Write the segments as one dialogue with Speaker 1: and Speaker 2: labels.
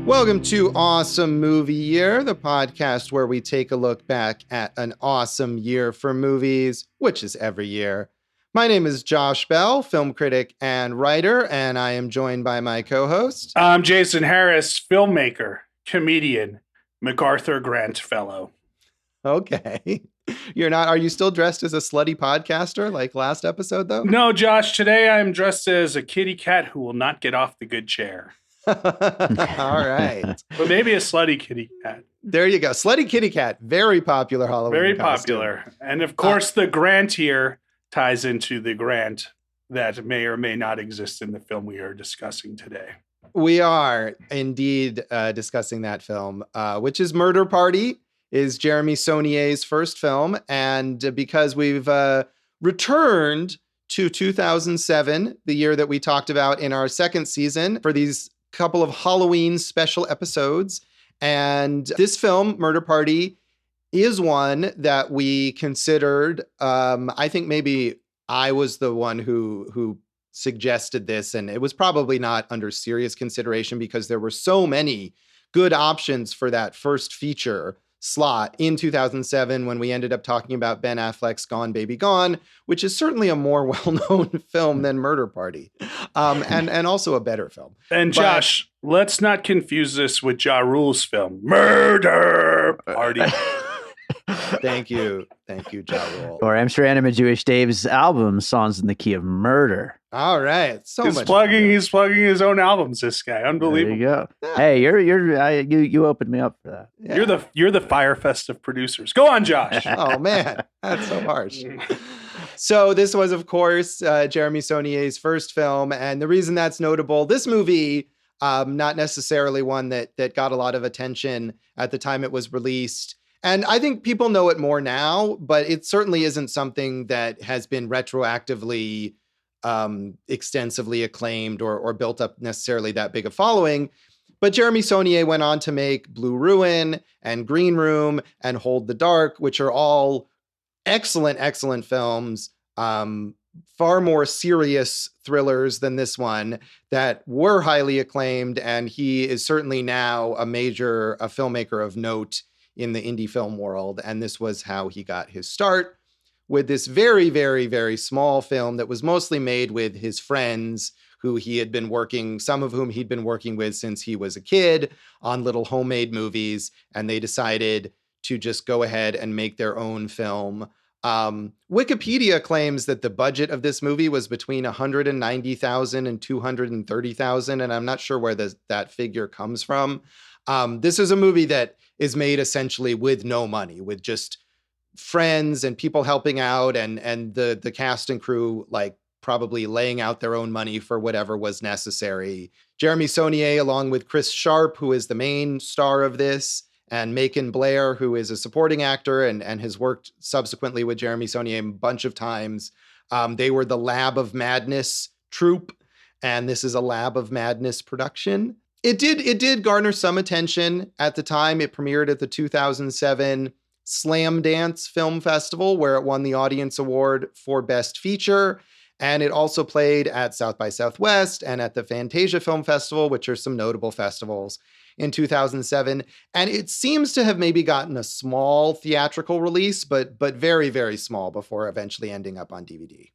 Speaker 1: Welcome to Awesome Movie Year, the podcast where we take a look back at an awesome year for movies, which is every year. My name is Josh Bell, film critic and writer, and I am joined by my co-host.
Speaker 2: I'm Jason Harris, filmmaker, comedian, MacArthur Grant Fellow.
Speaker 1: Okay. Are you still dressed as a slutty podcaster like last episode, though?
Speaker 2: No, Josh, today I'm dressed as a kitty cat who will not get off the good chair.
Speaker 1: All right.
Speaker 2: But maybe a slutty kitty cat.
Speaker 1: There you go. Slutty kitty cat. Very popular Halloween
Speaker 2: Very
Speaker 1: costume.
Speaker 2: popular. And of course, the Grant here ties into the Grant that may or may not exist in the film we are discussing today.
Speaker 1: We are indeed discussing that film, which is Murder Party, is Jeremy Saulnier's first film. And because we've returned to 2007, the year that we talked about in our second season, for these couple of Halloween special episodes. And this film, Murder Party, is one that we considered. I think maybe I was the one who suggested this, and it was probably not under serious consideration because there were so many good options for that first feature slot in 2007 when we ended up talking about Ben Affleck's Gone Baby Gone, which is certainly a more well-known film than Murder Party, and also a better film.
Speaker 2: And Josh, let's not confuse this with Ja Rule's film, Murder Party.
Speaker 1: Thank you, Ja Rule.
Speaker 3: Or Amsterdam and Jewish Dave's album, Songs in the Key of Murder.
Speaker 1: All right,
Speaker 2: He's plugging his own albums. This guy, unbelievable.
Speaker 3: There you go. Yeah. Hey, you opened me up for that.
Speaker 2: Yeah. You're the Fire Fest of producers. Go on, Josh.
Speaker 1: Oh man, that's so harsh. So this was, of course, Jeremy Saulnier's first film, and the reason that's notable, this movie, not necessarily one that got a lot of attention at the time it was released. And I think people know it more now, but it certainly isn't something that has been retroactively extensively acclaimed or built up necessarily that big a following. But Jeremy Saulnier went on to make Blue Ruin and Green Room and Hold the Dark, which are all excellent, excellent films, far more serious thrillers than this one that were highly acclaimed. And he is certainly now a filmmaker of note in the indie film world. And this was how he got his start, with this very, very, very small film that was mostly made with his friends some of whom he'd been working with since he was a kid on little homemade movies. And they decided to just go ahead and make their own film. Wikipedia claims that the budget of this movie was between $190,000 and $230,000. And I'm not sure where that figure comes from. This is a movie that is made essentially with no money, with just friends and people helping out and the cast and crew like probably laying out their own money for whatever was necessary. Jeremy Saulnier, along with Chris Sharp, who is the main star of this, and Macon Blair, who is a supporting actor and has worked subsequently with Jeremy Saulnier a bunch of times. They were the Lab of Madness troupe, and this is a Lab of Madness production. It did garner some attention at the time. It premiered at the 2007 Slamdance Film Festival, where it won the Audience Award for Best Feature. And it also played at South by Southwest and at the Fantasia Film Festival, which are some notable festivals in 2007. And it seems to have maybe gotten a small theatrical release, but very, very small before eventually ending up on DVD.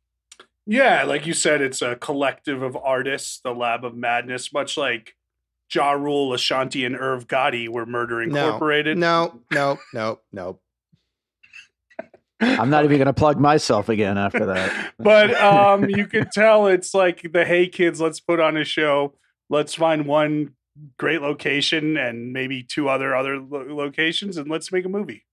Speaker 2: Yeah, like you said, it's a collective of artists, the Lab of Madness, much like Ja Rule, Ashanti, and Irv Gotti were Murder Incorporated.
Speaker 1: No.
Speaker 3: I'm not even going to plug myself again after that.
Speaker 2: But you could tell it's like the Hey Kids, let's put on a show. Let's find one great location and maybe two other locations, and let's make a movie.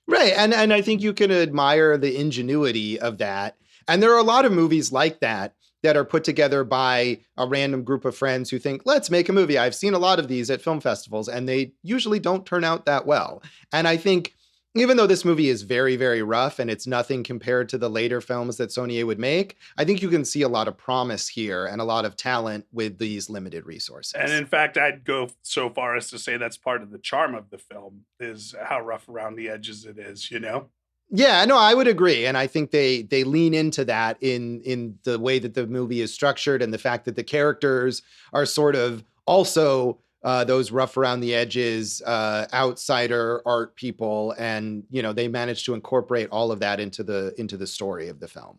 Speaker 1: Right. And I think you can admire the ingenuity of that. And there are a lot of movies like that are put together by a random group of friends who think, let's make a movie. I've seen a lot of these at film festivals, and they usually don't turn out that well. And I think even though this movie is very, very rough and it's nothing compared to the later films that Saulnier would make, I think you can see a lot of promise here and a lot of talent with these limited resources.
Speaker 2: And in fact, I'd go so far as to say that's part of the charm of the film, is how rough around the edges it is, you know?
Speaker 1: Yeah, no, I would agree. And I think they lean into that in the way that the movie is structured and the fact that the characters are sort of also those rough around the edges, outsider art people. And, they managed to incorporate all of that into the story of the film.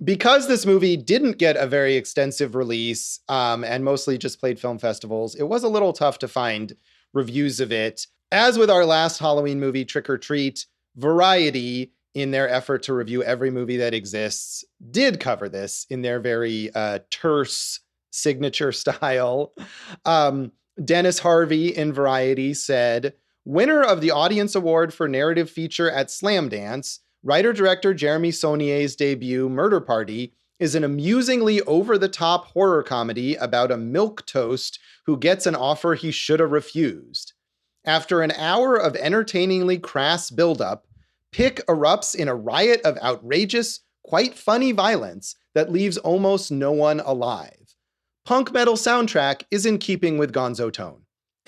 Speaker 1: Because this movie didn't get a very extensive release and mostly just played film festivals, it was a little tough to find reviews of it. As with our last Halloween movie, Trick or Treat, Variety, in their effort to review every movie that exists, did cover this in their very terse signature style. Dennis Harvey in Variety said, winner of the Audience Award for Narrative Feature at Slamdance, writer-director Jeremy Saulnier's debut, Murder Party, is an amusingly over-the-top horror comedy about a milquetoast who gets an offer he should have refused. After an hour of entertainingly crass buildup, Pick erupts in a riot of outrageous, quite funny violence that leaves almost no one alive. Punk metal soundtrack is in keeping with Gonzo tone.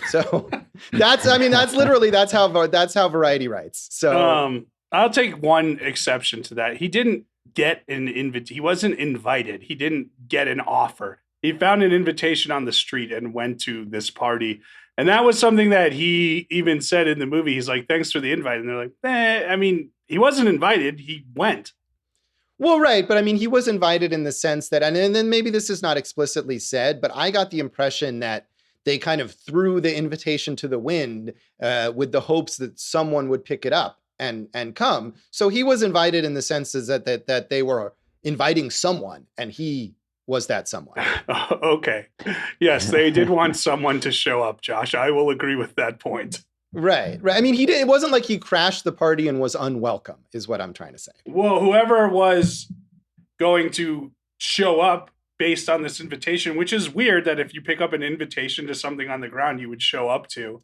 Speaker 1: So that's how Variety writes. So
Speaker 2: I'll take one exception to that. He didn't get an he wasn't invited. He didn't get an offer. He found an invitation on the street and went to this party. And that was something that he even said in the movie. He's like, thanks for the invite. And they're like, he wasn't invited. He went.
Speaker 1: Well, right. But he was invited in the sense that, and then maybe this is not explicitly said, but I got the impression that they kind of threw the invitation to the wind with the hopes that someone would pick it up and come. So he was invited in the senses that they were inviting someone, and he was that someone.
Speaker 2: Okay. Yes, they did want someone to show up, Josh. I will agree with that point.
Speaker 1: Right. It wasn't like he crashed the party and was unwelcome, is what I'm trying to say.
Speaker 2: Well, whoever was going to show up based on this invitation, which is weird that if you pick up an invitation to something on the ground, you would show up to.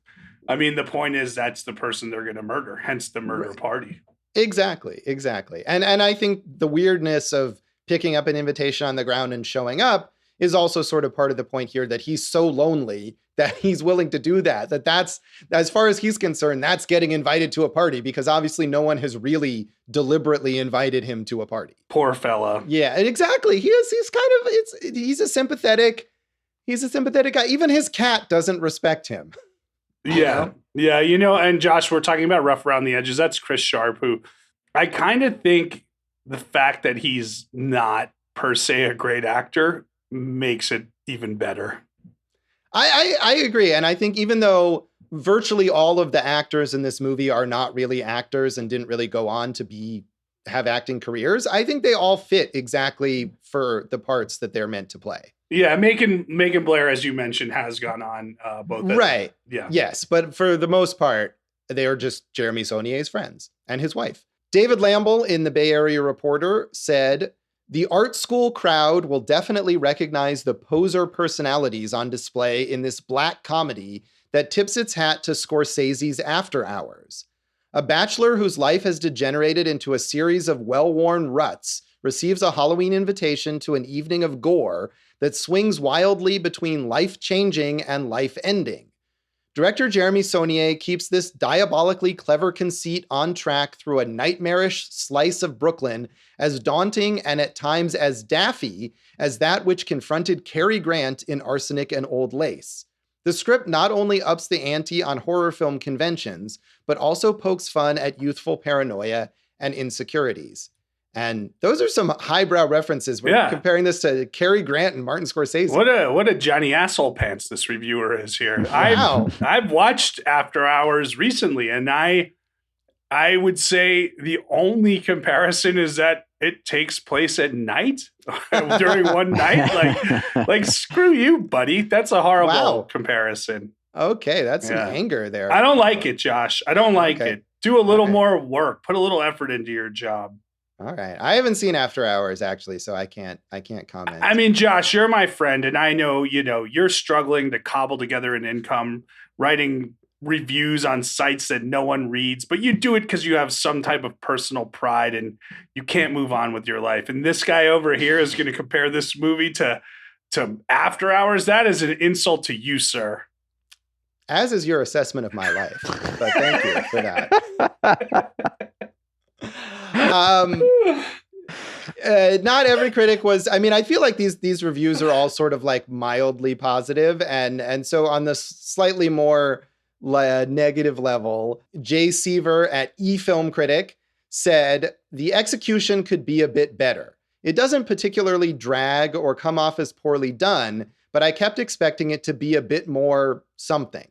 Speaker 2: The point is that's the person they're going to murder, hence the murder party.
Speaker 1: Exactly. And I think the weirdness of picking up an invitation on the ground and showing up is also sort of part of the point here, that he's so lonely that he's willing to do that. That's, as far as he's concerned, that's getting invited to a party, because obviously no one has really deliberately invited him to a party.
Speaker 2: Poor fella.
Speaker 1: Yeah, exactly. He's a sympathetic guy. Even his cat doesn't respect him.
Speaker 2: Yeah. Yeah. And Josh, we're talking about rough around the edges. That's Chris Sharp, who I kind of think the fact that he's not per se a great actor makes it even better.
Speaker 1: I agree. And I think even though virtually all of the actors in this movie are not really actors and didn't really go on to have acting careers, I think they all fit exactly for the parts that they're meant to play.
Speaker 2: Yeah, Macon Blair, as you mentioned, has gone on both.
Speaker 1: Right.
Speaker 2: Yeah.
Speaker 1: Yes, but for the most part, they are just Jeremy Saulnier's friends and his wife. David Lamble in the Bay Area Reporter said, the art school crowd will definitely recognize the poser personalities on display in this black comedy that tips its hat to Scorsese's After Hours. A bachelor whose life has degenerated into a series of well-worn ruts receives a Halloween invitation to an evening of gore that swings wildly between life-changing and life-ending. Director Jeremy Saulnier keeps this diabolically clever conceit on track through a nightmarish slice of Brooklyn as daunting and at times as daffy as that which confronted Cary Grant in Arsenic and Old Lace. The script not only ups the ante on horror film conventions, but also pokes fun at youthful paranoia and insecurities. And those are some highbrow references. We're comparing this to Cary Grant and Martin Scorsese.
Speaker 2: What a Johnny Asshole Pants this reviewer is here.
Speaker 1: Wow.
Speaker 2: I've watched After Hours recently, and I would say the only comparison is that it takes place at night during one night. Like screw you, buddy. That's a horrible comparison.
Speaker 1: Okay, that's some anger there.
Speaker 2: I don't like it, Josh. I don't like it. Do a little more work. Put a little effort into your job.
Speaker 1: All right. I haven't seen After Hours actually, so I can't comment.
Speaker 2: Josh, you're my friend, and I know, you're struggling to cobble together an income, writing reviews on sites that no one reads, but you do it because you have some type of personal pride and you can't move on with your life. And this guy over here is going to compare this movie to After Hours. That is an insult to you, sir.
Speaker 1: As is your assessment of my life, but thank you for that. Not every critic was. I mean, I feel like these reviews are all sort of like mildly positive, and so on the slightly more negative level, Jay Seaver at eFilm Critic said the execution could be a bit better. It doesn't particularly drag or come off as poorly done, but I kept expecting it to be a bit more something.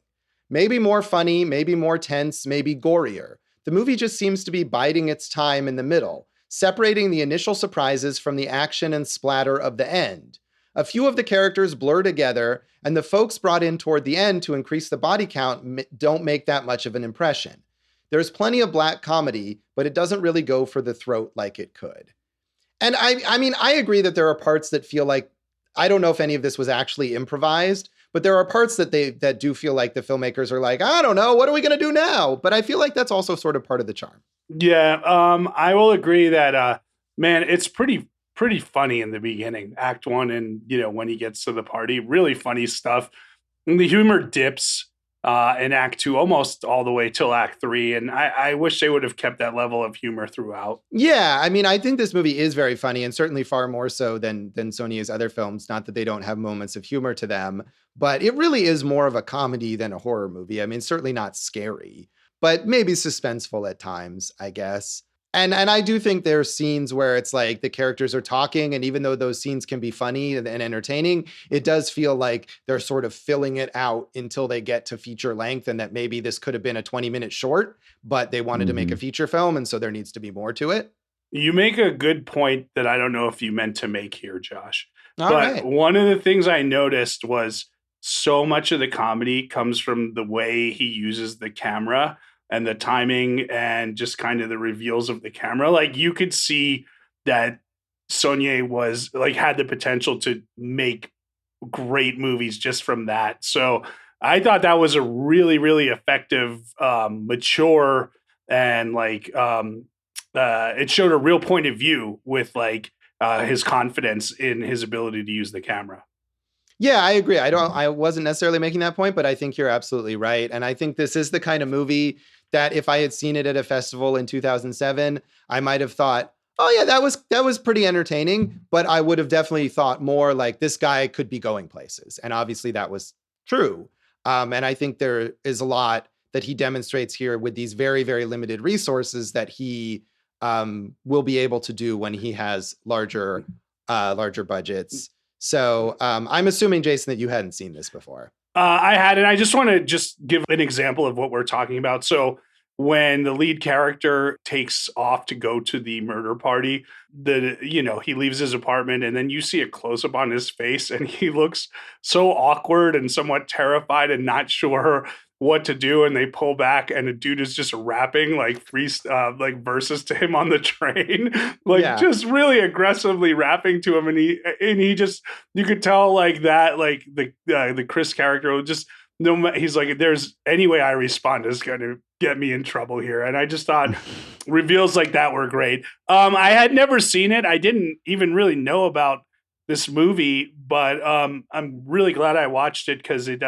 Speaker 1: Maybe more funny, maybe more tense, maybe gorier. The movie just seems to be biding its time in the middle, separating the initial surprises from the action and splatter of the end. A few of the characters blur together, and the folks brought in toward the end to increase the body count don't make that much of an impression. There's plenty of black comedy, but it doesn't really go for the throat like it could. And I mean, I agree that there are parts that feel like, I don't know if any of this was actually improvised, but there are parts that do feel like the filmmakers are like, I don't know, what are we going to do now? But I feel like that's also sort of part of the charm.
Speaker 2: Yeah, I will agree that man, it's pretty funny in the beginning, Act 1, and when he gets to the party, really funny stuff. And the humor dips in Act 2 almost all the way till Act 3, and I wish they would have kept that level of humor throughout.
Speaker 1: Yeah, I mean, I think this movie is very funny, and certainly far more so than Saulnier's other films. Not that they don't have moments of humor to them, but it really is more of a comedy than a horror movie. I mean, certainly not scary, but maybe suspenseful at times, I guess. And I do think there are scenes where it's like the characters are talking, and even though those scenes can be funny and entertaining, it does feel like they're sort of filling it out until they get to feature length, and that maybe this could have been a 20-minute short, but they wanted to make a feature film, and so there needs to be more to it.
Speaker 2: You make a good point that I don't know if you meant to make here, Josh.
Speaker 1: All right.
Speaker 2: One of the things I noticed was so much of the comedy comes from the way he uses the camera and the timing and just kind of the reveals of the camera. Like you could see that Saulnier was like had the potential to make great movies just from that. So I thought that was a really, really effective, mature, and it showed a real point of view with his confidence in his ability to use the camera.
Speaker 1: Yeah, I agree. I wasn't necessarily making that point, but I think you're absolutely right. And I think this is the kind of movie that if I had seen it at a festival in 2007, I might have thought, oh yeah, that was pretty entertaining, but I would have definitely thought more like this guy could be going places. And obviously that was true. And I think there is a lot that he demonstrates here with these very, very limited resources that he will be able to do when he has larger budgets. So I'm assuming, Jason, that you hadn't seen this before.
Speaker 2: I had, and I just want to give an example of what we're talking about. So when the lead character takes off to go to the murder party, he leaves his apartment, and then you see a close up on his face, and he looks so awkward and somewhat terrified and not sure what to do, and they pull back, and a dude is just rapping like verses to him on the train, just really aggressively rapping to him, and he just, you could tell like that, like the Chris character will just, no, he's like, there's any way I respond is going to get me in trouble here. And I just thought reveals like that were great. I had never seen it. I didn't even really know about this movie, but I'm really glad I watched it because it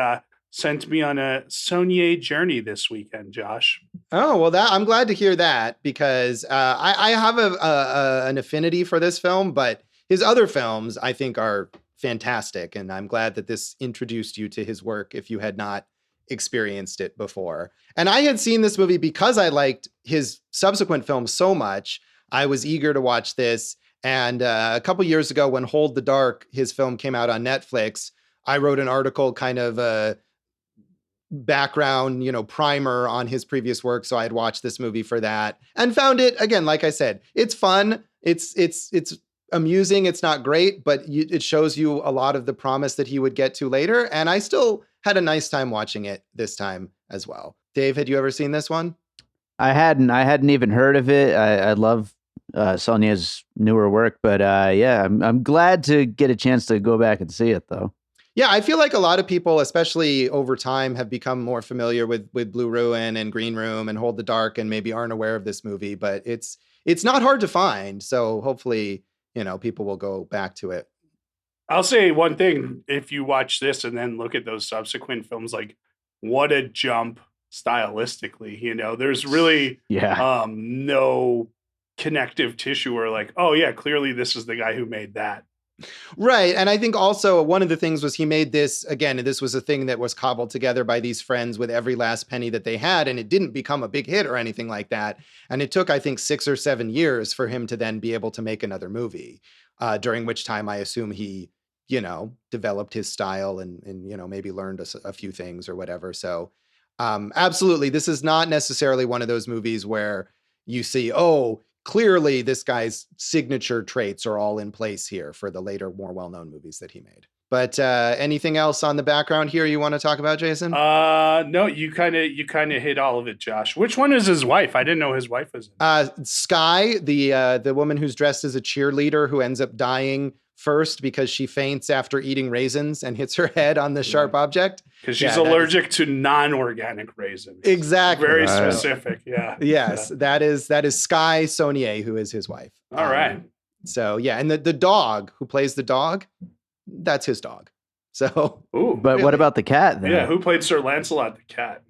Speaker 2: sent me on a Saulnier journey this weekend, Josh.
Speaker 1: Oh, well, I'm glad to hear that because I have an affinity for this film, but his other films I think are fantastic. And I'm glad that this introduced you to his work if you had not experienced it before. And I had seen this movie because I liked his subsequent films so much. I was eager to watch this. And a couple years ago when Hold the Dark, his film, came out on Netflix, I wrote an article kind of background, primer on his previous work. So I had watched this movie for that and found it, again, like I said, it's fun. It's amusing. It's not great, but it shows you a lot of the promise that he would get to later. And I still had a nice time watching it this time as well. Dave, had you ever seen this one?
Speaker 3: I hadn't even heard of it. I love Saulnier's newer work, but I'm glad to get a chance to go back and see it though.
Speaker 1: Yeah, I feel like a lot of people, especially over time, have become more familiar with Blue Ruin and Green Room and Hold the Dark and maybe aren't aware of this movie, but it's not hard to find. So hopefully, people will go back to it.
Speaker 2: I'll say one thing. If you watch this and then look at those subsequent films, like what a jump stylistically, there's really no connective tissue where like, oh yeah, clearly this is the guy who made that.
Speaker 1: Right. And I think also one of the things was he made this, again, this was a thing that was cobbled together by these friends with every last penny that they had. And it didn't become a big hit or anything like that. And it took, I think, 6 or 7 years for him to then be able to make another movie, during which time I assume he, developed his style and maybe learned a few things or whatever. So absolutely, this is not necessarily one of those movies where you see, oh, clearly this guy's signature traits are all in place here for the later, more well-known movies that he made. But anything else on the background here you want to talk about, Jason?
Speaker 2: No, you kind of hit all of it, Josh. Which one is his wife? I didn't know his wife was in
Speaker 1: Sky, the woman who's dressed as a cheerleader who ends up dying first because she faints after eating raisins and hits her head on the sharp object.
Speaker 2: Because she's allergic to non-organic raisins.
Speaker 1: Exactly.
Speaker 2: Very specific. Yeah.
Speaker 1: Yes, that is Sky Saulnier, who is his wife.
Speaker 2: All right.
Speaker 1: So yeah, and the dog who plays the dog, that's his dog. So,
Speaker 3: but what about the cat then?
Speaker 2: Yeah, who played Sir Lancelot the cat?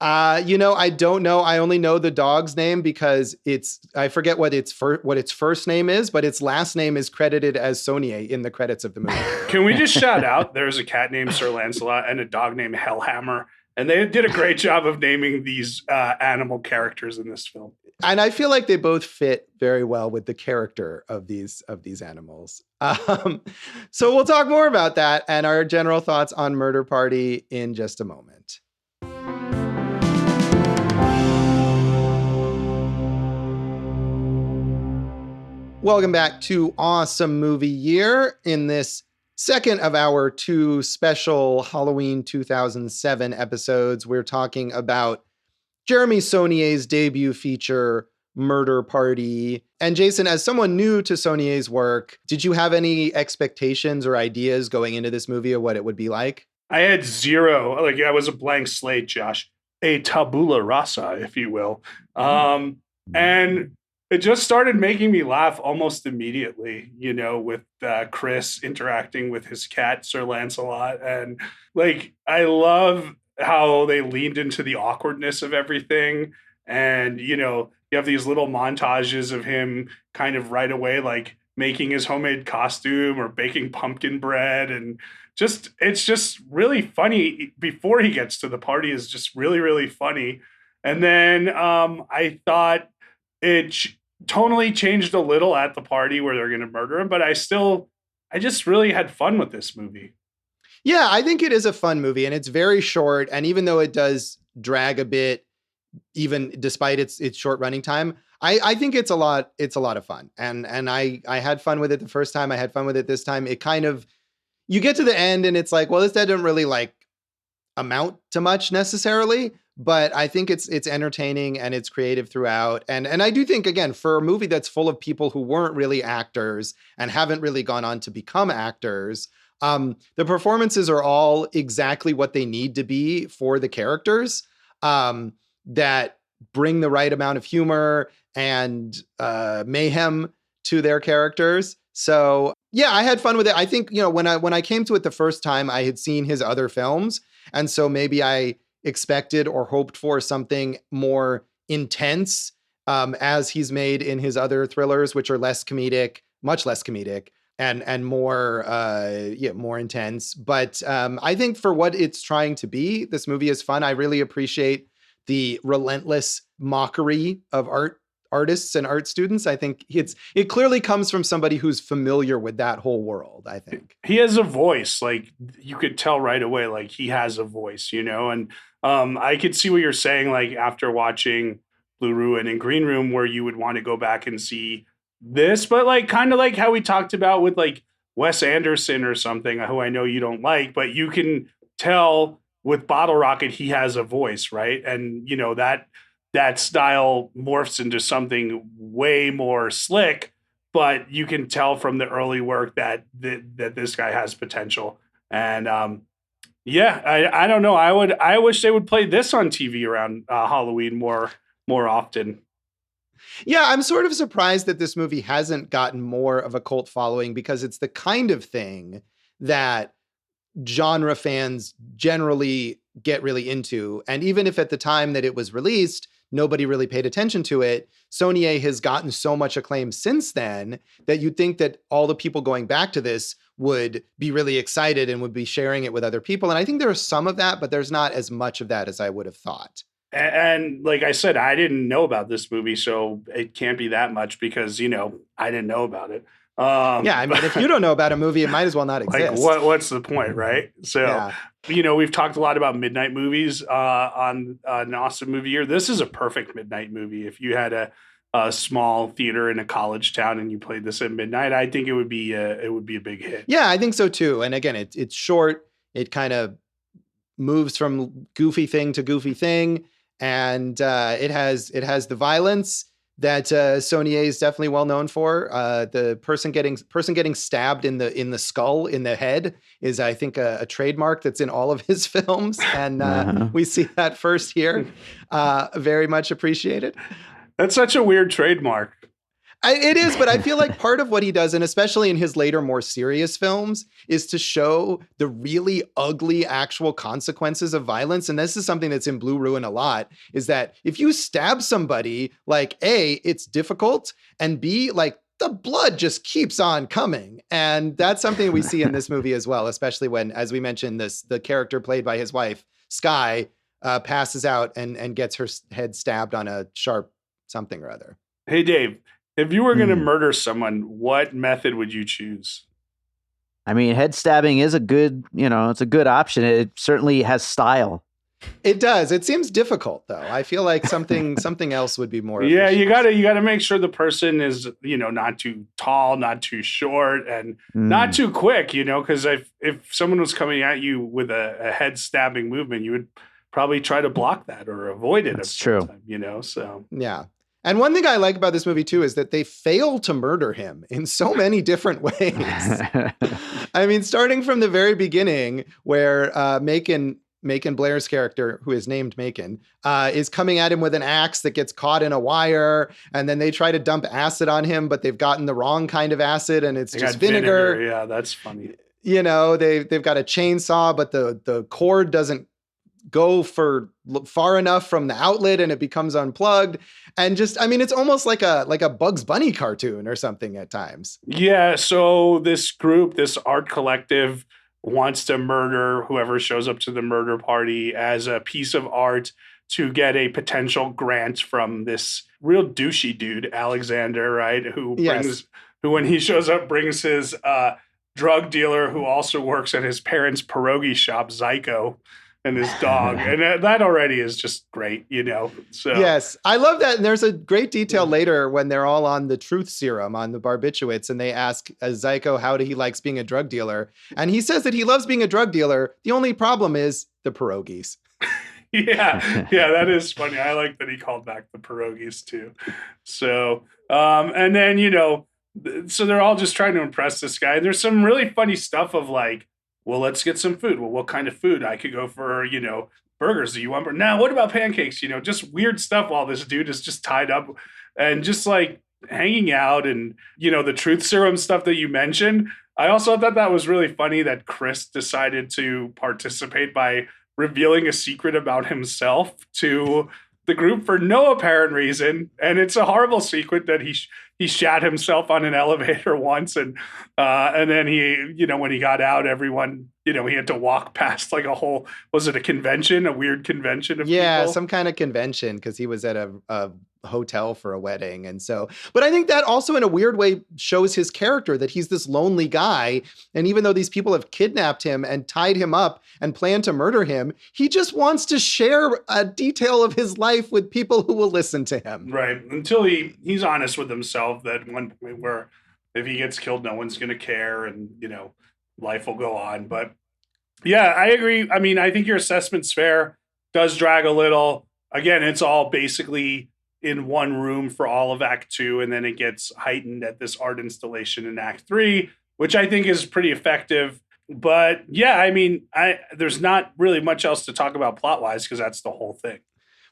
Speaker 1: I don't know. I only know the dog's name because I forget what its first name is, but its last name is credited as Saulnier in the credits of the movie.
Speaker 2: Can we just shout out? There's a cat named Sir Lancelot and a dog named Hellhammer, and they did a great job of naming these animal characters in this film.
Speaker 1: And I feel like they both fit very well with the character of these animals. So we'll talk more about that and our general thoughts on Murder Party in just a moment. Welcome back to Awesome Movie Year. In this second of our 2 special Halloween 2007 episodes, we're talking about Jeremy Saulnier's debut feature, Murder Party. And Jason, as someone new to Saulnier's work, did you have any expectations or ideas going into this movie of what it would be like?
Speaker 2: I had zero. Like, I was a blank slate, Josh. A tabula rasa, if you will. And it just started making me laugh almost immediately, with Chris interacting with his cat, Sir Lancelot. And like, I love how they leaned into the awkwardness of everything. And, you have these little montages of him kind of right away, like making his homemade costume or baking pumpkin bread. And it's just really funny. Before he gets to the party is just really, really funny. And then I thought it tonally changed a little at the party where they're going to murder him, but I just really had fun with this movie.
Speaker 1: Yeah, I think it is a fun movie and it's very short. And even though it does drag a bit, even despite its short running time, I think it's a lot of fun. And I had fun with it the first time. I had fun with it this time. It kind of, you get to the end and it's like, well, this didn't really like amount to much necessarily. But I think it's entertaining and it's creative throughout. And I do think, again, for a movie that's full of people who weren't really actors and haven't really gone on to become actors, the performances are all exactly what they need to be for the characters, that bring the right amount of humor and mayhem to their characters. So yeah, I had fun with it. I think, when I came to it the first time, I had seen his other films. And so maybe I expected or hoped for something more intense, as he's made in his other thrillers, which are less comedic, much less comedic, and more more intense. But I think for what it's trying to be, this movie is fun. I really appreciate the relentless mockery of artists and art students. I think it clearly comes from somebody who's familiar with that whole world. I think
Speaker 2: he has a voice, like you could tell right away, like he has a voice, and I could see what you're saying, like after watching Blue Ruin and Green Room, where you would want to go back and see this, but like kind of like how we talked about with like Wes Anderson or something, who I know you don't like, but you can tell with Bottle Rocket, he has a voice, right? And that style morphs into something way more slick, but you can tell from the early work that this guy has potential. And I don't know. I wish they would play this on TV around Halloween more often.
Speaker 1: Yeah, I'm sort of surprised that this movie hasn't gotten more of a cult following, because it's the kind of thing that genre fans generally get really into. And even if at the time that it was released, nobody really paid attention to it, Saulnier has gotten so much acclaim since then that you'd think that all the people going back to this would be really excited and would be sharing it with other people. And I think there's some of that, but there's not as much of that as I would have thought.
Speaker 2: And like I said, I didn't know about this movie, so it can't be that much because, I didn't know about it.
Speaker 1: Yeah, I mean, if you don't know about a movie, it might as well not exist.
Speaker 2: Like, what's the point, right? So, we've talked a lot about midnight movies on an awesome movie year. This is a perfect midnight movie. If you had a small theater in a college town and you played this at midnight, I think it would be a big hit.
Speaker 1: Yeah, I think so too. And again, it's short. It kind of moves from goofy thing to goofy thing, and it has the violence that Saulnier is definitely well known for. The person getting stabbed in the skull, in the head, is, I think, a trademark that's in all of his films, and we see that first here. Very much appreciated.
Speaker 2: That's such a weird trademark.
Speaker 1: It is, but I feel like part of what he does, and especially in his later, more serious films, is to show the really ugly actual consequences of violence. And this is something that's in Blue Ruin a lot, is that if you stab somebody, like, A, it's difficult, and B, like, the blood just keeps on coming. And that's something we see in this movie as well, especially when, as we mentioned, the character played by his wife, Skye, passes out and gets her head stabbed on a sharp something or other.
Speaker 2: Hey, Dave. If you were going to murder someone, what method would you choose?
Speaker 3: I mean, head stabbing is a good, it's a good option. It certainly has style.
Speaker 1: It does. It seems difficult, though. I feel like something else would be more.
Speaker 2: Yeah, you gotta make sure the person is, not too tall, not too short, and not too quick. Because if someone was coming at you with a head stabbing movement, you would probably try to block that or avoid it.
Speaker 3: That's true.
Speaker 2: Time, so
Speaker 1: yeah. And one thing I like about this movie, too, is that they fail to murder him in so many different ways. I mean, starting from the very beginning, where Macon Blair's character, who is named Macon, is coming at him with an axe that gets caught in a wire. And then they try to dump acid on him, but they've gotten the wrong kind of acid, and it's just vinegar.
Speaker 2: Yeah, that's funny.
Speaker 1: They've got a chainsaw, but the cord doesn't go far enough from the outlet, and it becomes unplugged. And it's almost like a Bugs Bunny cartoon or something at times.
Speaker 2: Yeah. So this group, this art collective, wants to murder whoever shows up to the murder party as a piece of art to get a potential grant from this real douchey dude, Alexander, right? Who when he shows up, brings his drug dealer who also works at his parents' pierogi shop, Zyko, and his dog. And that already is just great, So
Speaker 1: yes, I love that. And there's a great detail later when they're all on the truth serum, on the barbiturates, and they ask Zyko how he likes being a drug dealer. And he says that he loves being a drug dealer. The only problem is the pierogies.
Speaker 2: Yeah, that is funny. I like that he called back the pierogies too. So, and then, so they're all just trying to impress this guy. There's some really funny stuff of like, well, let's get some food. Well, what kind of food? I could go for, burgers. Do you want? Now, what about pancakes? Just weird stuff while this dude is just tied up and just like hanging out and, the truth serum stuff that you mentioned. I also thought that was really funny that Chris decided to participate by revealing a secret about himself to the group for no apparent reason. And it's a horrible secret that he shat himself on an elevator once. And then he, when he got out, everyone, he had to walk past like was it a convention, a weird convention of people?
Speaker 1: Some kind of convention, because he was at a hotel for a wedding. And so, but I think that also in a weird way shows his character, that he's this lonely guy. And even though these people have kidnapped him and tied him up and plan to murder him, he just wants to share a detail of his life with people who will listen to him.
Speaker 2: Right. Until he's honest with himself that one point where if he gets killed, no one's going to care and, life will go on. But yeah, I agree. I mean, I think your assessment's fair. Does drag a little. Again, it's all basically in one room for all of Act 2, and then it gets heightened at this art installation in Act 3, which I think is pretty effective. But yeah, I mean, there's not really much else to talk about plot-wise because that's the whole thing.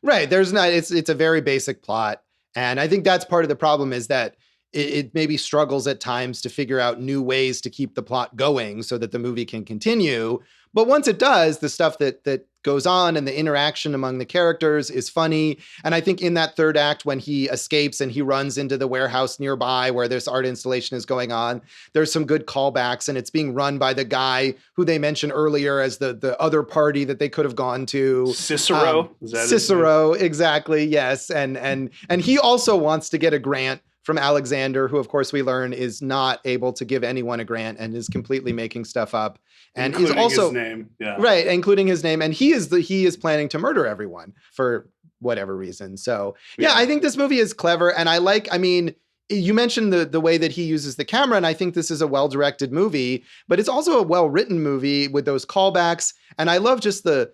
Speaker 1: Right. There's not. It's a very basic plot, and I think that's part of the problem, is that it maybe struggles at times to figure out new ways to keep the plot going so that the movie can continue. But once it does, the stuff that goes on and the interaction among the characters is funny. And I think in that third act, when he escapes and he runs into the warehouse nearby where this art installation is going on, there's some good callbacks, and it's being run by the guy who they mentioned earlier as the other party that they could have gone to.
Speaker 2: Cicero. Is that
Speaker 1: Cicero, exactly. Yes. And he also wants to get a grant from Alexander, who of course we learn is not able to give anyone a grant and is completely making stuff up. And
Speaker 2: including
Speaker 1: is also
Speaker 2: his name. Yeah.
Speaker 1: right, including his name. And he is planning to murder everyone for whatever reason. So yeah, I think this movie is clever. And I mean, you mentioned the way that he uses the camera, and I think this is a well-directed movie, but it's also a well-written movie with those callbacks. And I love just the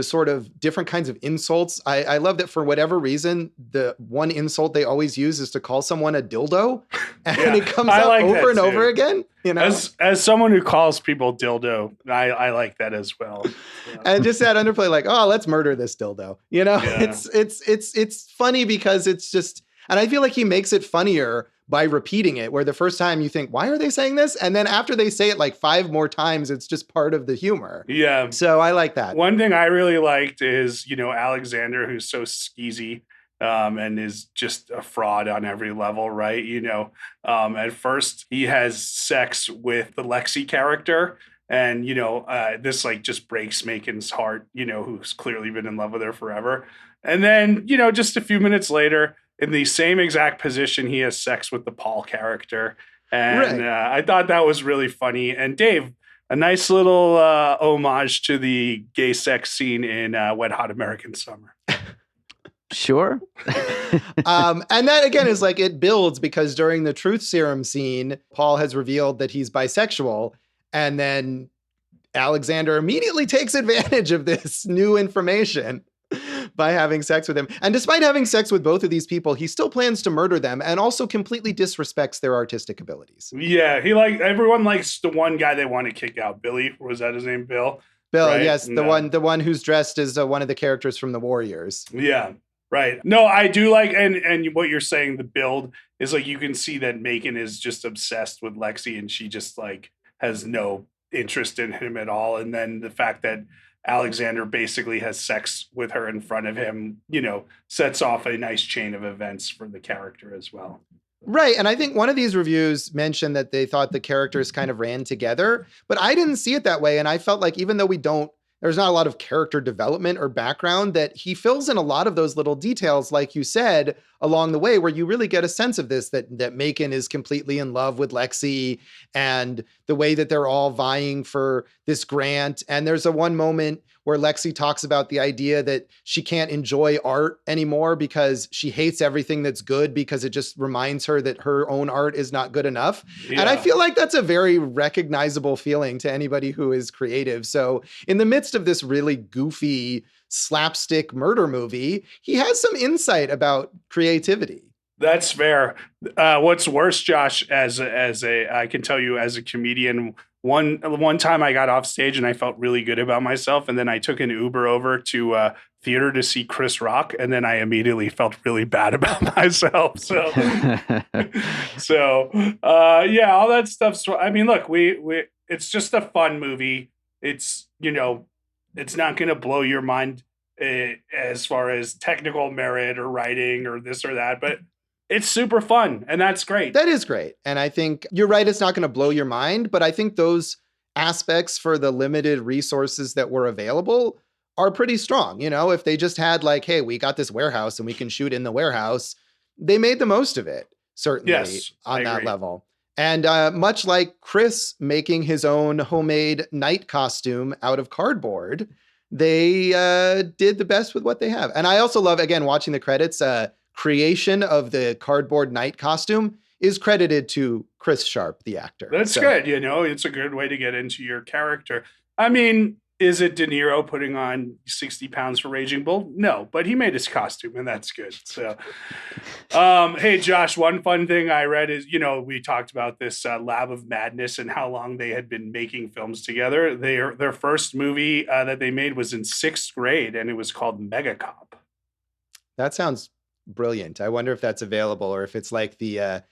Speaker 1: sort of different kinds of insults. I love that for whatever reason, the one insult they always use is to call someone a dildo, and it comes up over and over again. You know,
Speaker 2: as someone who calls people dildo, I like that as well. Yeah.
Speaker 1: And just that underplay, like, oh, let's murder this dildo. You know, it's funny because it's just. And I feel like he makes it funnier by repeating it, where the first time you think, why are they saying this? And then after they say it like 5 more times, it's just part of the humor.
Speaker 2: Yeah.
Speaker 1: So I like that.
Speaker 2: One thing I really liked is, Alexander, who's so skeezy and is just a fraud on every level, right? At first he has sex with the Lexi character. And, this like just breaks Macon's heart, who's clearly been in love with her forever. And then, just a few minutes later, in the same exact position, he has sex with the Paul character. And I thought that was really funny. And Dave, a nice little homage to the gay sex scene in Wet Hot American Summer.
Speaker 3: Sure.
Speaker 1: And that, again, is like it builds because during the truth serum scene, Paul has revealed that he's bisexual. And then Alexander immediately takes advantage of this new information by having sex with him. And despite having sex with both of these people, he still plans to murder them and also completely disrespects their artistic abilities.
Speaker 2: Yeah, everyone likes the one guy they want to kick out. Billy, was that his name? Bill, right?
Speaker 1: Yes, the one who's dressed as one of the characters from the Warriors.
Speaker 2: Yeah, right. No, I do like, and what you're saying, the build is like, you can see that Macon is just obsessed with Lexi and she just like has no interest in him at all. And then the fact that Alexander basically has sex with her in front of him, sets off a nice chain of events for the character as well.
Speaker 1: Right. And I think one of these reviews mentioned that they thought the characters kind of ran together, but I didn't see it that way. And I felt like even though there's not a lot of character development or background, that he fills in a lot of those little details, like you said, along the way, where you really get a sense of this, that Macon is completely in love with Lexi and the way that they're all vying for this grant. And there's one moment where Lexi talks about the idea that she can't enjoy art anymore because she hates everything that's good because it just reminds her that her own art is not good enough. Yeah. And I feel like that's a very recognizable feeling to anybody who is creative. So in the midst of this really goofy slapstick murder movie, he has some insight about creativity.
Speaker 2: That's fair. What's worse, Josh, I can tell you as a comedian, one time I got off stage and I felt really good about myself. And then I took an Uber over to theater to see Chris Rock. And then I immediately felt really bad about myself. So, all that stuff's, I mean, look, it's just a fun movie. It's, it's not going to blow your mind as far as technical merit or writing or this or that, but it's super fun, and that's great.
Speaker 1: That is great. And I think you're right, it's not going to blow your mind, but I think those aspects for the limited resources that were available are pretty strong. If they just had like, hey, we got this warehouse and we can shoot in the warehouse, they made the most of it, certainly, on that level. And much like Chris making his own homemade night costume out of cardboard, they did the best with what they have. And I also love, again, watching the credits, creation of the cardboard night costume is credited to Chris Sharp, the actor.
Speaker 2: That's good. It's a good way to get into your character. I mean, is it De Niro putting on 60 pounds for Raging Bull? No, but he made his costume and that's good. So, hey, Josh, one fun thing I read is, we talked about this Lab of Madness and how long they had been making films together. Their first movie that they made was in 6th grade and it was called Mega Cop.
Speaker 1: That sounds brilliant. I wonder if that's available or if it's like the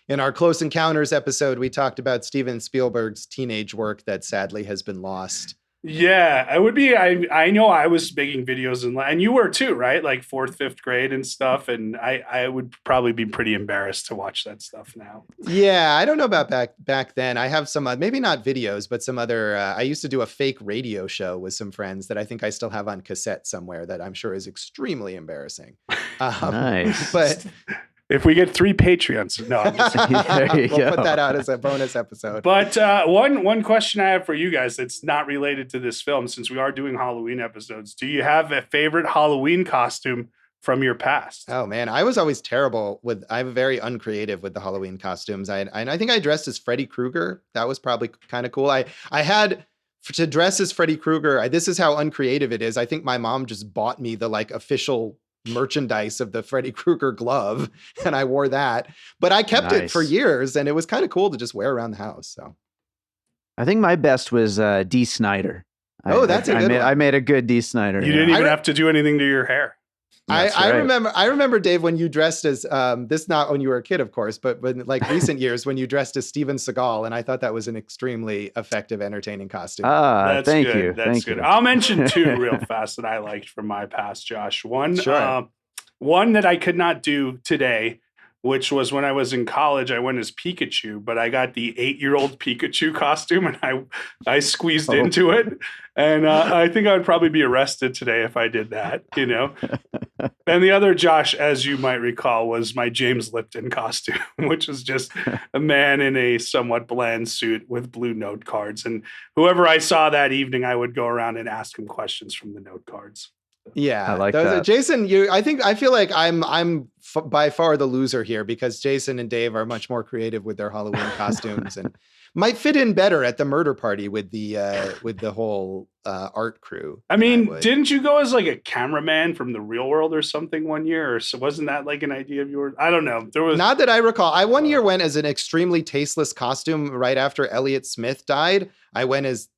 Speaker 1: in our Close Encounters episode, we talked about Steven Spielberg's teenage work that sadly has been lost.
Speaker 2: Yeah, I would be. I know I was making videos and you were too, right? Like fourth, fifth grade and stuff. And I would probably be pretty embarrassed to watch that stuff now.
Speaker 1: Yeah, I don't know about back then. I have some maybe not videos, but some other. I used to do a fake radio show with some friends that I think I still have on cassette somewhere that I'm sure is extremely embarrassing.
Speaker 3: Nice.
Speaker 1: But
Speaker 2: If we get 3 Patreons, no, I'm just
Speaker 3: There you
Speaker 1: we'll
Speaker 3: go.
Speaker 1: put that out as a bonus episode.
Speaker 2: But one question I have for you guys that's not related to this film, since we are doing Halloween episodes, do you have a favorite Halloween costume from your past?
Speaker 1: Oh man, I was always terrible with. I'm very uncreative with the Halloween costumes. I think I dressed as Freddy Krueger. That was probably kind of cool. I had to dress as Freddy Krueger. This is how uncreative it is. I think my mom just bought me the like official merchandise of the Freddy Krueger glove, and I wore that. But I kept it for
Speaker 3: Nice.
Speaker 1: years, and it was kind of cool to just wear around the house. So
Speaker 3: I think my best was D. Snyder.
Speaker 1: Oh, that's a good one.
Speaker 3: I made a good D. Snyder.
Speaker 2: You
Speaker 3: yeah.
Speaker 2: didn't even have to do anything to your hair.
Speaker 3: That's
Speaker 1: I
Speaker 3: right.
Speaker 1: remember Dave when you dressed as this, not when you were a kid, of course, but when like recent years when you dressed as Steven Seagal, and I thought that was an extremely effective, entertaining costume.
Speaker 2: That's
Speaker 3: Thank
Speaker 2: good.
Speaker 3: you.
Speaker 2: That's
Speaker 3: Thank
Speaker 2: good.
Speaker 3: you.
Speaker 2: I'll mention 2 real fast that I liked from my past, Josh.
Speaker 1: Sure.
Speaker 2: One that I could not do today, which was when I was in college. I went as Pikachu, but I got the 8-year-old Pikachu costume, and I squeezed into it. And I think I would probably be arrested today if I did that, you know. And the other, Josh, as you might recall, was my James Lipton costume, which was just a man in a somewhat bland suit with blue note cards. And whoever I saw that evening, I would go around and ask him questions from the note cards.
Speaker 1: Yeah,
Speaker 3: I like
Speaker 1: those
Speaker 3: that.
Speaker 1: Jason, I feel like I'm by far the loser here because Jason and Dave are much more creative with their Halloween costumes and might fit in better at the murder party with the whole art crew.
Speaker 2: I
Speaker 1: than
Speaker 2: mean,
Speaker 1: would.
Speaker 2: didn't you go as like a cameraman from the real world or something one year? Or so wasn't that like an idea of yours? I don't know. There was
Speaker 1: Not that I recall. I one year went as an extremely tasteless costume right after Elliot Smith died. I went as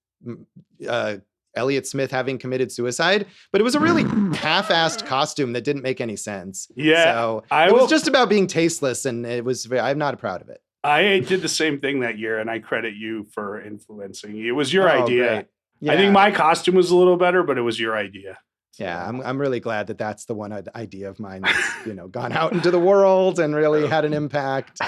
Speaker 1: Elliot Smith having committed suicide, but it was a really half-assed costume that didn't make any sense.
Speaker 2: Yeah,
Speaker 1: So
Speaker 2: I
Speaker 1: it
Speaker 2: will-
Speaker 1: was just about being tasteless, and I'm not proud of it.
Speaker 2: I did the same thing that year, and I credit you for influencing. It was your
Speaker 1: Oh,
Speaker 2: idea.
Speaker 1: great. Yeah.
Speaker 2: I think my costume was a little better, but it was your idea.
Speaker 1: Yeah, I'm really glad that that's the one idea of mine that's gone out into the world and really had an impact.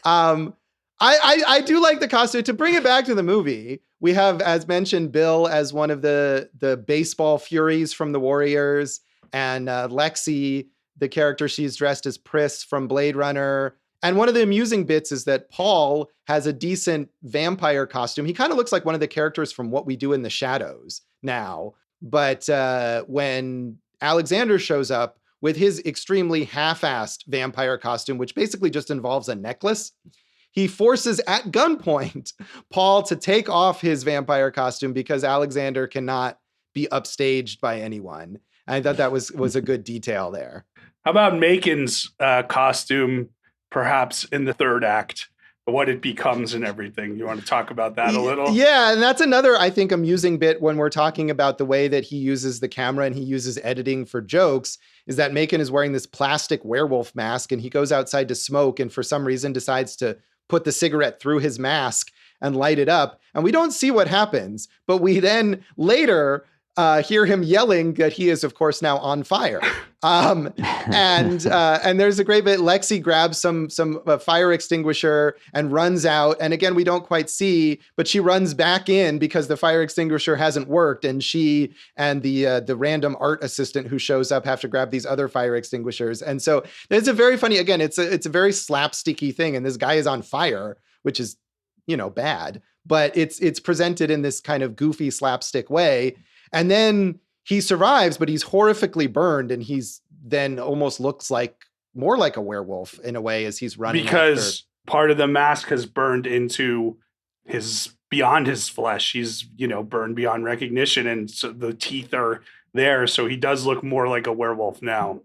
Speaker 1: I do like the costume. To bring it back to the movie, we have, as mentioned, Bill as one of the baseball furies from the Warriors, and Lexi, the character, she's dressed as Pris from Blade Runner. And one of the amusing bits is that Paul has a decent vampire costume. He kind of looks like one of the characters from What We Do in the Shadows now. But when Alexander shows up with his extremely half-assed vampire costume, which basically just involves a necklace, he forces at gunpoint Paul to take off his vampire costume because Alexander cannot be upstaged by anyone. I thought that was a good detail there.
Speaker 2: How about Macon's costume, perhaps in the third act, what it becomes and everything? You want to talk about that a little?
Speaker 1: Yeah, and that's another, I think, amusing bit when we're talking about the way that he uses the camera and he uses editing for jokes, is that Macon is wearing this plastic werewolf mask and he goes outside to smoke and for some reason decides to put the cigarette through his mask and light it up. And we don't see what happens, but we then later hear him yelling that he is, of course, now on fire. And there's a great bit. Lexi grabs some fire extinguisher and runs out. And again, we don't quite see, but she runs back in because the fire extinguisher hasn't worked. And she and the random art assistant who shows up have to grab these other fire extinguishers. And so it's a very funny, again, it's a very slapsticky thing. And this guy is on fire, which is, bad, but it's presented in this kind of goofy slapstick way. And then he survives, but he's horrifically burned, and he's then almost looks more like a werewolf in a way as he's running.
Speaker 2: Because part of the mask has burned into beyond his flesh. He's, burned beyond recognition, and so the teeth are there. So he does look more like a werewolf now.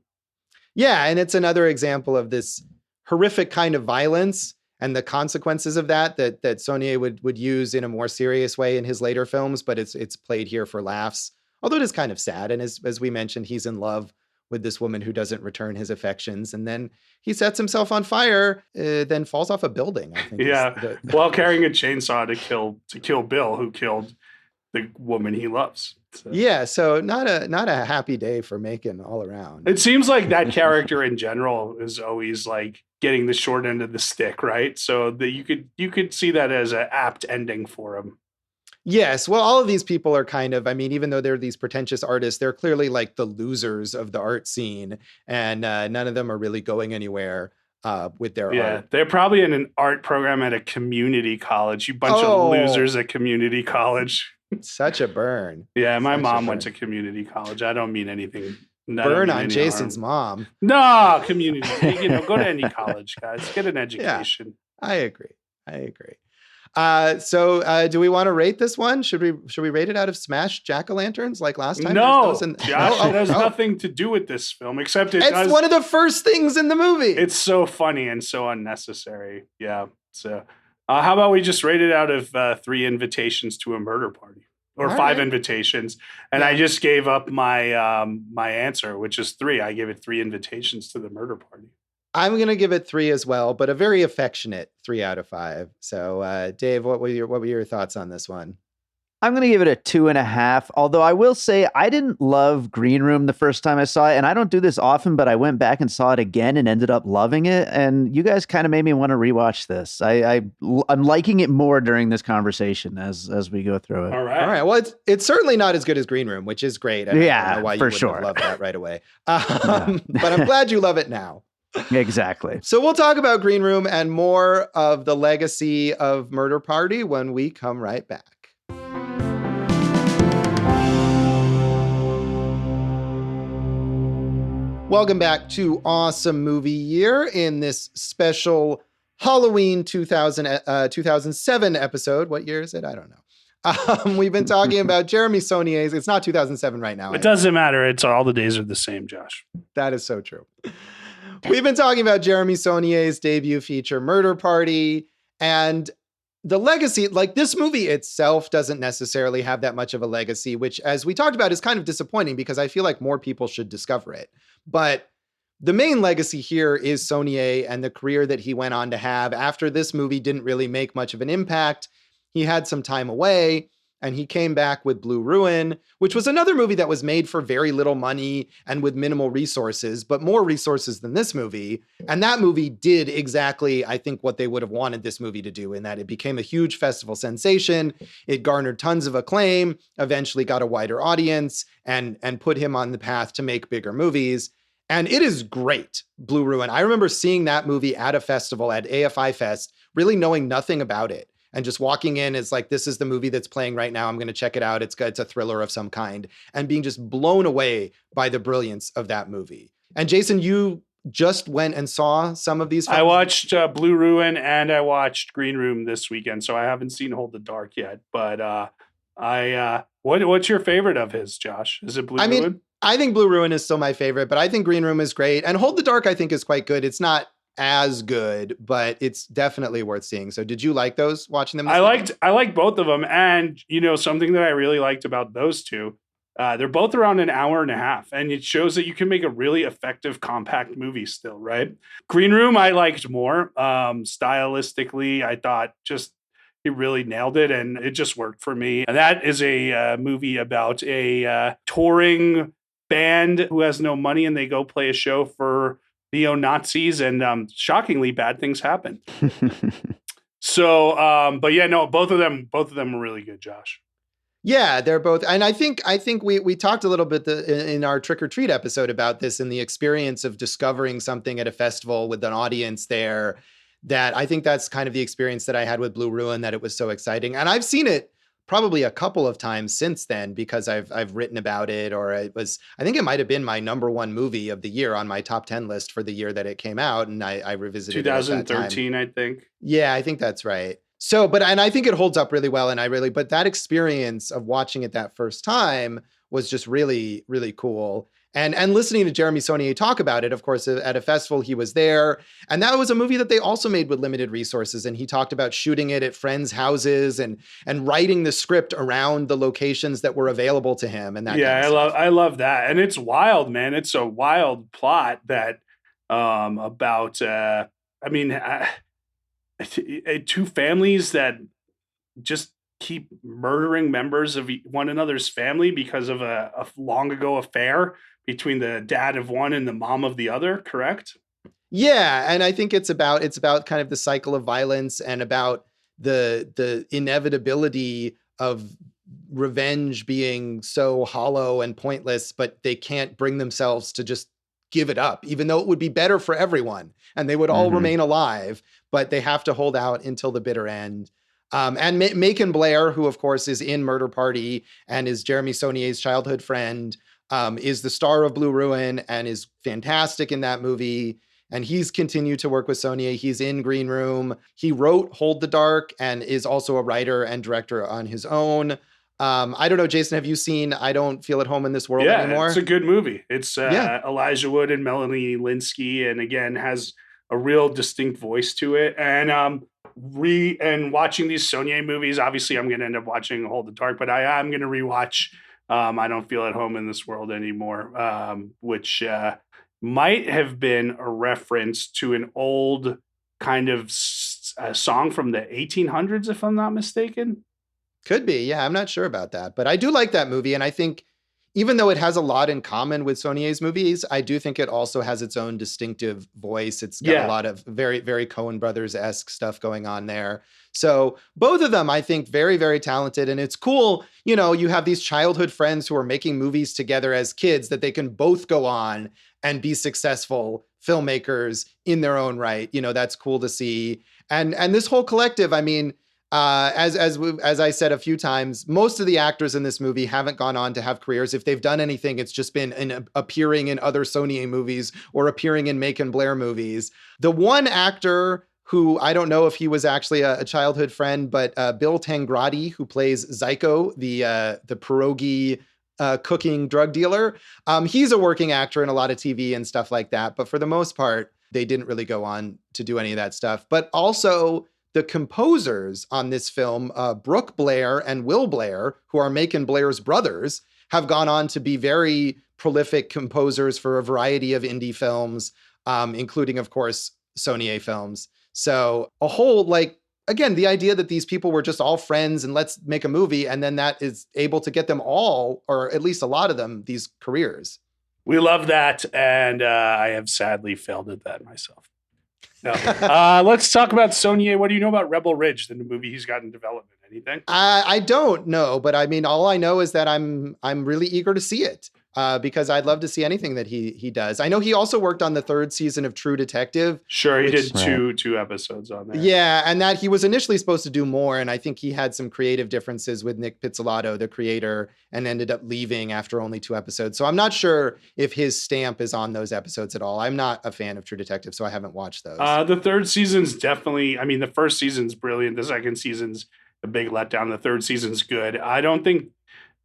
Speaker 1: Yeah, and it's another example of this horrific kind of violence and the consequences of that Saulnier would use in a more serious way in his later films, but it's played here for laughs. Although it is kind of sad, and as we mentioned, he's in love with this woman who doesn't return his affections, and then he sets himself on fire, then falls off a building. I think.
Speaker 2: Yeah, while carrying a chainsaw to kill Bill, who killed the woman he loves. So.
Speaker 1: Yeah, so not a happy day for Macon all around.
Speaker 2: It seems like that character in general is always like getting the short end of the stick, right? So that you could see that as an apt ending for him.
Speaker 1: Yes, well, all of these people are kind of, I mean, even though they're these pretentious artists, they're clearly like the losers of the art scene, and none of them are really going anywhere with their art.
Speaker 2: They're probably in an art program at a community college. You bunch of losers at community college.
Speaker 1: Such a burn.
Speaker 2: Yeah, my mom went to community college. I don't mean anything.
Speaker 1: Burn on Jason's mom.
Speaker 2: No, community. Go to any college, guys. Get an education.
Speaker 1: Yeah, I agree. So do we want to rate this one? Should we rate it out of smashed jack-o'-lanterns like last time?
Speaker 2: No, Josh, it has nothing to do with this film, except it's
Speaker 1: one of the first things in the movie.
Speaker 2: It's so funny and so unnecessary. Yeah. So how about we just rate it out of 3 invitations to a murder party? Or 5 invitations. And I just gave up my my answer, which is 3. I gave it 3 invitations to the murder party.
Speaker 1: I'm going to give it 3 as well, but a very affectionate 3 out of 5. So, Dave, what were your thoughts on this one?
Speaker 3: I'm going to give it a 2.5. Although I will say I didn't love Green Room the first time I saw it, and I don't do this often, but I went back and saw it again and ended up loving it. And you guys kind of made me want to rewatch this. I'm liking it more during this conversation as we go through it.
Speaker 2: All right.
Speaker 1: Well, it's certainly not as good as Green Room, which is great. I don't know why you wouldn't have loved that right away. But I'm glad you love it now.
Speaker 3: Exactly.
Speaker 1: So we'll talk about Green Room and more of the legacy of Murder Party when we come right back. Welcome back to Awesome Movie Year in this special Halloween 2007 episode. What year is it? I don't know. We've been talking about Jeremy Saulnier's. It's not 2007 right now.
Speaker 2: It doesn't matter. It's all the days are the same, Josh.
Speaker 1: That is so true. We've been talking about Jeremy Saulnier's debut feature, Murder Party, and the legacy. Like, this movie itself doesn't necessarily have that much of a legacy, which, as we talked about, is kind of disappointing because I feel like more people should discover it. But the main legacy here is Saulnier and the career that he went on to have. After this movie didn't really make much of an impact, he had some time away, and he came back with Blue Ruin, which was another movie that was made for very little money and with minimal resources, but more resources than this movie. And that movie did exactly, I think, what they would have wanted this movie to do, in that it became a huge festival sensation. It garnered tons of acclaim, eventually got a wider audience, and put him on the path to make bigger movies. And it is great, Blue Ruin. I remember seeing that movie at a festival at AFI Fest, really knowing nothing about it. And just walking in, it's like, this is the movie that's playing right now. I'm going to check it out. It's a thriller of some kind. And being just blown away by the brilliance of that movie. And Jason, you just went and saw some of these films?
Speaker 2: I watched Blue Ruin and I watched Green Room this weekend. So I haven't seen Hold the Dark yet. But what's your favorite of his, Josh? Is it Blue Ruin?
Speaker 1: I think Blue Ruin is still my favorite, but I think Green Room is great. And Hold the Dark, I think, is quite good. It's not as good, but it's definitely worth seeing. So did you like those, watching them?
Speaker 2: I liked both of them. And, something that I really liked about those two, they're both around an hour and a half. And it shows that you can make a really effective, compact movie still, right? Green Room, I liked more. Stylistically, I thought he really nailed it, and it just worked for me. And that is a movie about a touring band who has no money, and they go play a show for neo-Nazis, and shockingly bad things happen. So, but yeah, no, both of them were really good, Josh.
Speaker 1: Yeah, they're both. And I think we talked a little bit in our Trick or Treat episode about this, and the experience of discovering something at a festival with an audience there. That I think that's kind of the experience that I had with Blue Ruin, that it was so exciting. And I've seen it probably a couple of times since then, because I've written about it, or I think it might have been my number 1 movie of the year on my top 10 list for the year that it came out. And I revisited
Speaker 2: 2013, I think.
Speaker 1: Yeah, I think that's right. So, and I think it holds up really well. And but that experience of watching it that first time was just really, really cool. And listening to Jeremy Saulnier talk about it, of course, at a festival, he was there. And that was a movie that they also made with limited resources. And he talked about shooting it at friends' houses and writing the script around the locations that were available to him. And that
Speaker 2: I love that. And it's wild, man. It's a wild plot that about two families that just keep murdering members of one another's family because of a long ago affair between the dad of one and the mom of the other, correct?
Speaker 1: Yeah, and I think it's about kind of the cycle of violence and about the inevitability of revenge being so hollow and pointless, but they can't bring themselves to just give it up, even though it would be better for everyone and they would all
Speaker 3: Mhm.
Speaker 1: remain alive, but they have to hold out until the bitter end. And Macon Blair, who of course is in Murder Party and is Jeremy Saulnier's childhood friend, is the star of Blue Ruin and is fantastic in that movie. And he's continued to work with Saulnier. He's in Green Room. He wrote Hold the Dark and is also a writer and director on his own. I don't know, Jason, have you seen I Don't Feel at Home in This World
Speaker 2: Yeah,
Speaker 1: Anymore?
Speaker 2: it's a good movie. It's
Speaker 1: Yeah.
Speaker 2: Elijah Wood and Melanie Linsky, and again has a real distinct voice to it. And watching these Saulnier movies, obviously I'm going to end up watching Hold the Dark, but I am going to rewatch I Don't Feel at Home in This World Anymore, which might have been a reference to an old kind of song from the 1800s, if I'm not mistaken.
Speaker 1: Could be. Yeah, I'm not sure about that. But I do like that movie. And I think even though it has a lot in common with Saulnier's movies, I do think it also has its own distinctive voice. It's got a lot of very, very Coen Brothers-esque stuff going on there. So both of them, I think, very, very talented. And it's cool, you have these childhood friends who are making movies together as kids that they can both go on and be successful filmmakers in their own right. That's cool to see. And this whole collective, I mean, as I said a few times, most of the actors in this movie haven't gone on to have careers. If they've done anything, it's just been appearing in other Saulnier movies or appearing in Macon Blair movies. The one actor who I don't know if he was actually a childhood friend, but Bill Tangradi, who plays Zyko, the pierogi cooking drug dealer, he's a working actor in a lot of TV and stuff like that. But for the most part, they didn't really go on to do any of that stuff. But also, the composers on this film, Brooke Blair and Will Blair, who are Macon Blair's brothers, have gone on to be very prolific composers for a variety of indie films, including, of course, Saulnier films. So a whole, again, the idea that these people were just all friends and let's make a movie, and then that is able to get them all, or at least a lot of them, these careers.
Speaker 2: We love that, and I have sadly failed at that myself. No. Let's talk about Saulnier. What do you know about Rebel Ridge, the new movie he's got in development? Anything?
Speaker 1: I don't know, but I mean, all I know is that I'm really eager to see it because I'd love to see anything that he does. I know he also worked on the 3rd season of True Detective.
Speaker 2: Sure, he did two episodes on there.
Speaker 1: Yeah, and that he was initially supposed to do more, and I think he had some creative differences with Nick Pizzolatto, the creator, and ended up leaving after only 2 episodes. So I'm not sure if his stamp is on those episodes at all. I'm not a fan of True Detective, so I haven't watched those.
Speaker 2: The 3rd season's definitely, I mean, the 1st season's brilliant. The 2nd season's a big letdown. The 3rd season's good. I don't think,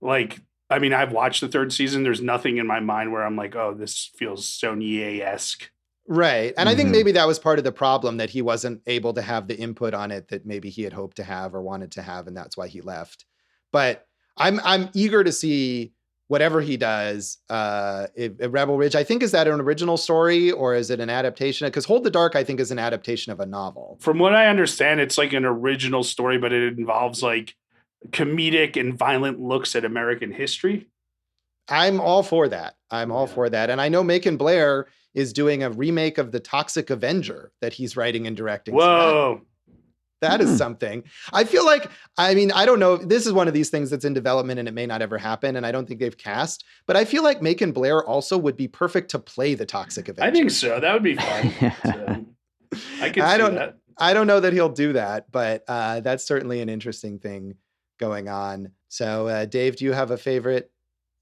Speaker 2: I've watched the 3rd season. There's nothing in my mind where I'm like, oh, this feels Saulnier-esque.
Speaker 1: Right. And I think maybe that was part of the problem, that he wasn't able to have the input on it that maybe he had hoped to have or wanted to have, and that's why he left. But I'm eager to see whatever he does. Rebel Ridge, I think, is that an original story or is it an adaptation? Because Hold the Dark, I think, is an adaptation of a novel.
Speaker 2: From what I understand, it's like an original story, but it involves like comedic and violent looks at American history.
Speaker 1: I'm all for that. All for that. And I know Macon Blair is doing a remake of The Toxic Avenger that he's writing and directing.
Speaker 2: Whoa.
Speaker 1: So that is something. I feel like, I mean, I don't know. This is one of these things that's in development and it may not ever happen. And I don't think they've cast, but I feel like Macon Blair also would be perfect to play the Toxic Avenger.
Speaker 2: I think so. That would be fun. I could see that.
Speaker 1: I don't know that he'll do that, but that's certainly an interesting thing going on. So Dave, do you have a favorite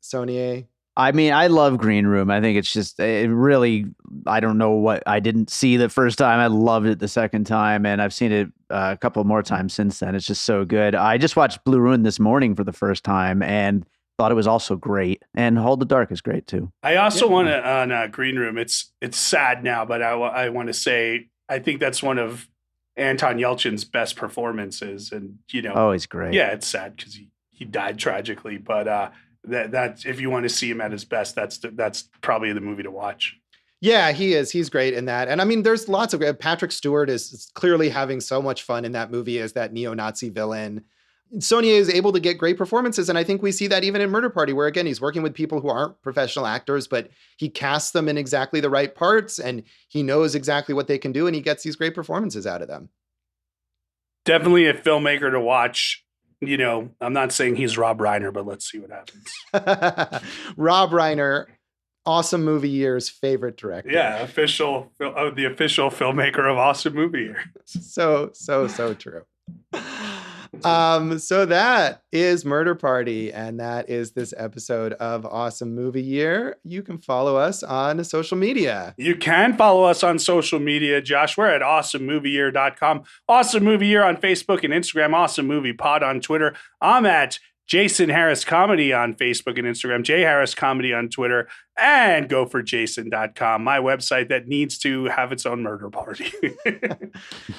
Speaker 1: Saulnier?
Speaker 3: I mean, I love Green Room. I think it's just, it really, I don't know what I didn't see the first time. I loved it the second time, and I've seen it a couple more times since then. It's just so good. I just watched Blue Ruin this morning for the first time and thought it was also great. And Hold the Dark is great too.
Speaker 2: I also want to, on Green Room, it's sad now, but I want to say, I think that's one of Anton Yelchin's best performances. And,
Speaker 3: oh, he's great.
Speaker 2: Yeah, it's sad because he died tragically, but that if you want to see him at his best, that's probably the movie to watch.
Speaker 1: Yeah, he is. He's great in that. And I mean, there's lots of Patrick Stewart is clearly having so much fun in that movie as that neo-Nazi villain. Saulnier is able to get great performances, and I think we see that even in Murder Party, where again he's working with people who aren't professional actors, but he casts them in exactly the right parts, and he knows exactly what they can do, and he gets these great performances out of them.
Speaker 2: Definitely a filmmaker to watch. You know, I'm not saying he's Rob Reiner, but let's see what happens.
Speaker 1: Rob Reiner, Awesome Movie Year's favorite director.
Speaker 2: Yeah, the official filmmaker of Awesome Movie Year.
Speaker 1: So true. So that is Murder Party, and that is this episode of Awesome Movie Year. You can follow us on social media.
Speaker 2: You can follow us on social media, Josh. We're at awesomemovieyear.com. Awesome Movie Year on Facebook and Instagram. Awesome Movie Pod on Twitter. I'm at Jason Harris Comedy on Facebook and Instagram, J Harris Comedy on Twitter, and goforjason.com, my website that needs to have its own murder party.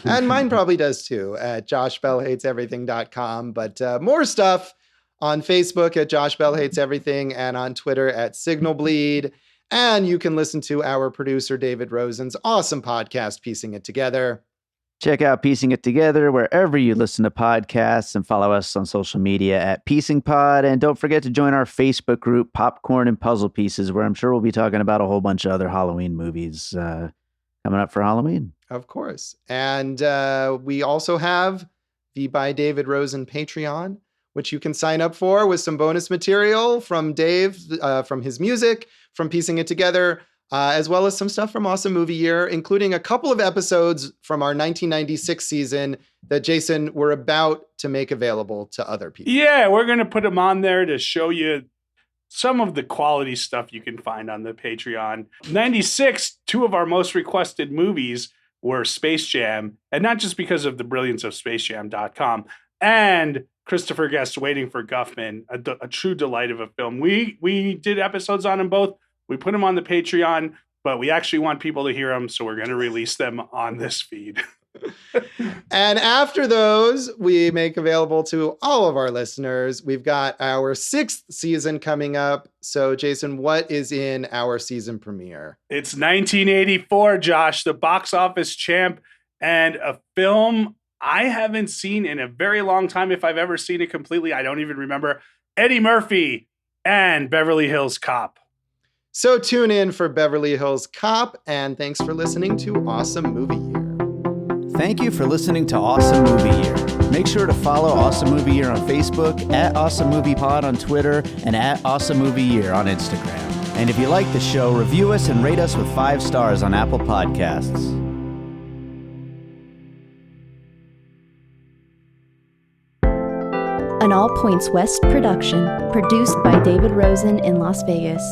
Speaker 1: And mine probably does too, at joshbellhateseverything.com. But more stuff on Facebook at Josh Bell Hates Everything and on Twitter at Signal Bleed. And you can listen to our producer, David Rosen's awesome podcast, Piecing It Together.
Speaker 3: Check out Piecing It Together wherever you listen to podcasts, and follow us on social media at Piecing Pod. And don't forget to join our Facebook group, Popcorn and Puzzle Pieces, where I'm sure we'll be talking about a whole bunch of other Halloween movies coming up for Halloween.
Speaker 1: Of course. And we also have the By David Rosen Patreon, which you can sign up for with some bonus material from Dave, from his music, from Piecing It Together, as well as some stuff from Awesome Movie Year, including a couple of episodes from our 1996 season that, Jason, we're about to make available to other people.
Speaker 2: Yeah, we're going to put them on there to show you some of the quality stuff you can find on the Patreon. 96, two of our most requested movies were Space Jam, and not just because of the brilliance of spacejam.com, and Christopher Guest Waiting for Guffman, a true delight of a film. We did episodes on them both. We put them on the Patreon, but we actually want people to hear them, so we're going to release them on this feed.
Speaker 1: And after those, we make available to all of our listeners. We've got our 6th season coming up. So, Jason, what is in our season premiere?
Speaker 2: It's 1984, Josh, the box office champ, and a film I haven't seen in a very long time. If I've ever seen it completely, I don't even remember. Eddie Murphy and Beverly Hills Cop.
Speaker 1: So tune in for Beverly Hills Cop, and thanks for listening to Awesome Movie Year.
Speaker 3: Thank you for listening to Awesome Movie Year. Make sure to follow Awesome Movie Year on Facebook, at Awesome Movie Pod on Twitter, and at Awesome Movie Year on Instagram. And if you like the show, review us and rate us with 5 stars on Apple Podcasts.
Speaker 4: An All Points West production, produced by David Rosen in Las Vegas.